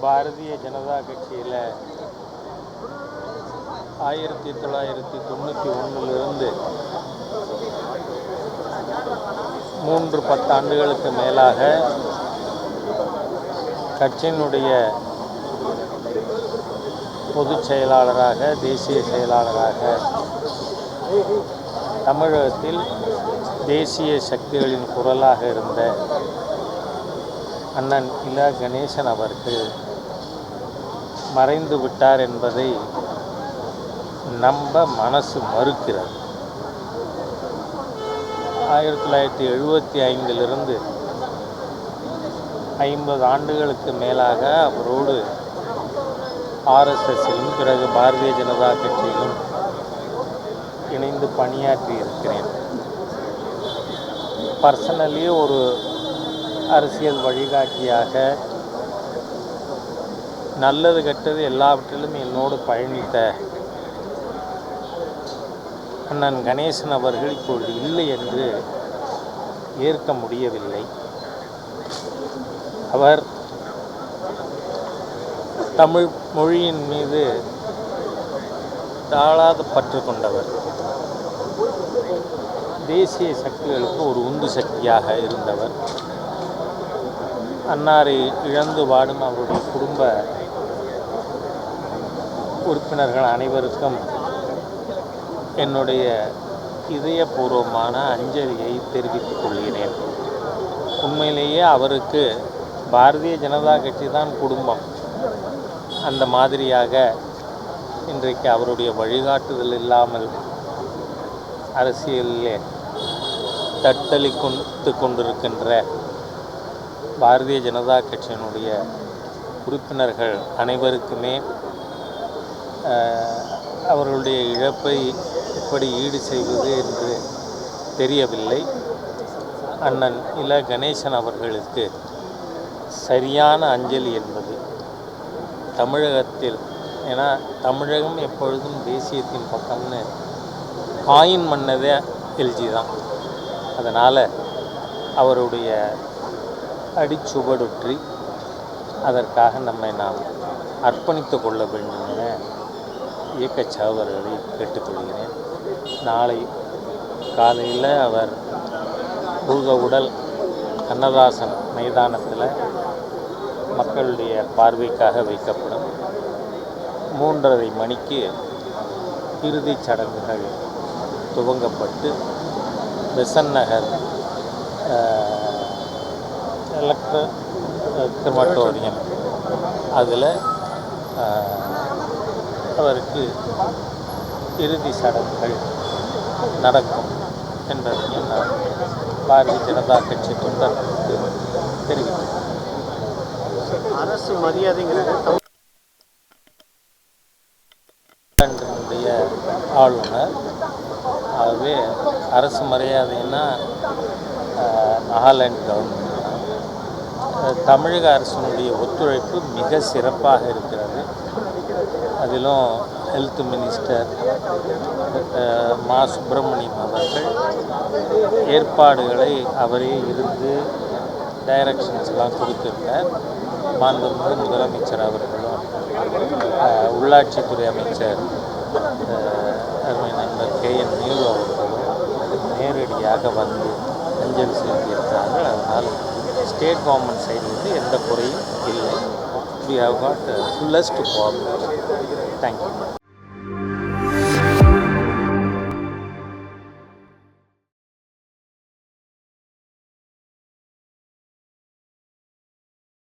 பாரதிய ஜனதா கட்சியில் 1991 3 பத்தாண்டுகளுக்கு மேலாக கட்சியினுடைய பொதுச் செயலாளராக, தேசிய செயலாளராக தமிழகத்தில் தேசிய சக்திகளின் குரலாக இருந்த அண்ணன் இல. கணேசன் அவர்கள் மறைந்து விட்டார் என்பதை நம்ப மனசு மறுக்கிறது. 1975 50 ஆண்டுகளுக்கு மேலாக அவரோடு RSSிலும் பிறகு பாரதிய ஜனதா கட்சியிலும் இணைந்து பணியாற்றி இருக்கிறேன். பர்சனலி ஒரு அரசியல் வழிகாட்டியாக நல்லது கெட்டது எல்லாவற்றிலும் என்னோடு பயணித்த அண்ணன் கணேசன் அவர்கள் இப்பொழுது இல்லை என்று ஏற்க முடியவில்லை. அவர் தமிழ் மொழியின் மீது தாழாத பற்று கொண்டவர். தேசிய சக்திகளுக்கு ஒரு உந்து சக்தியாக இருந்தவர். அன்னாரை இழந்து வாடும் அவருடைய குடும்ப உறுப்பினர்கள் அனைவருக்கும் என்னுடைய இதயபூர்வமான அஞ்சலியை தெரிவித்துக் கொள்கிறேன். உண்மையிலேயே அவருக்கு பாரதிய ஜனதா கட்சி தான் குடும்பம். அந்த மாதிரியாக இன்றைக்கு அவருடைய வழிகாட்டுதல் இல்லாமல் அரசியலிலே தத்தளித்து கொண்டிருக்கின்ற பாரதிய ஜனதா கட்சியினுடைய உறுப்பினர்கள் அனைவருக்குமே அவர்களுடைய இழப்பை எப்படி ஈடு செய்வது என்று தெரியவில்லை. அண்ணன் இல. கணேசன் அவர்களுக்கு சரியான அஞ்சலி என்பது தமிழகத்தில், ஏன்னா தமிழகம் எப்பொழுதும் தேசியத்தின் பக்கம்னு காயின் மன்னதே எல்ஜி தான். அதனால் அவருடைய அடிச்சுவடுற்றி அதற்காக நம்மை நாம் அர்ப்பணித்து கொள்ள வேண்டும் என இயக்கச் சகோதரர்களை கேட்டுக்கொள்கிறேன். நாளை காலையில் அவர் பூர்வ உடல் கண்ணதாசன் மைதானத்தில் மக்களுடைய பார்வைக்காக வைக்கப்படும். 3:30 மணிக்கு இறுதிச் சடங்குகள் துவங்கப்பட்டு பெசன்ட் நகர் எலக்ட்ரல் கிரிமட்டோரியம் அதில் அவருக்கு இறுதி சடங்குகள் நடக்கும் என்பதையும் நான் பாரதிய ஜனதா கட்சி தொண்டர்களுக்கு தெரிவித்தேன். அரசு மரியாதைங்கிறது ஆளுநர். ஆகவே அரசு மரியாதைன்னா நாகாலாந்து கவர்மெண்ட் தான். தமிழக அரசினுடைய ஒத்துழைப்பு மிக சிறப்பாக இருக்கிறது. அதிலும் ஹெல்த் மினிஸ்டர் மா. சுப்பிரமணியம் அவர்கள் ஏற்பாடுகளை அவரே இருந்து டைரக்ஷன்ஸ்லாம் கொடுத்துருக்கார். மாண்புமிகு முதலமைச்சர் அவர்களும் உள்ளாட்சித்துறை அமைச்சர் அருமை நண்பர் KN நேரு அவர்களும் நேரடியாக வந்து அஞ்சலி செலுத்தியிருக்கிறார்கள். அதனால் ஸ்டேட் கவர்மெண்ட் சைடிலிருந்து எந்த குறையும் இல்லை. We have got fullest cooperation. Thank you.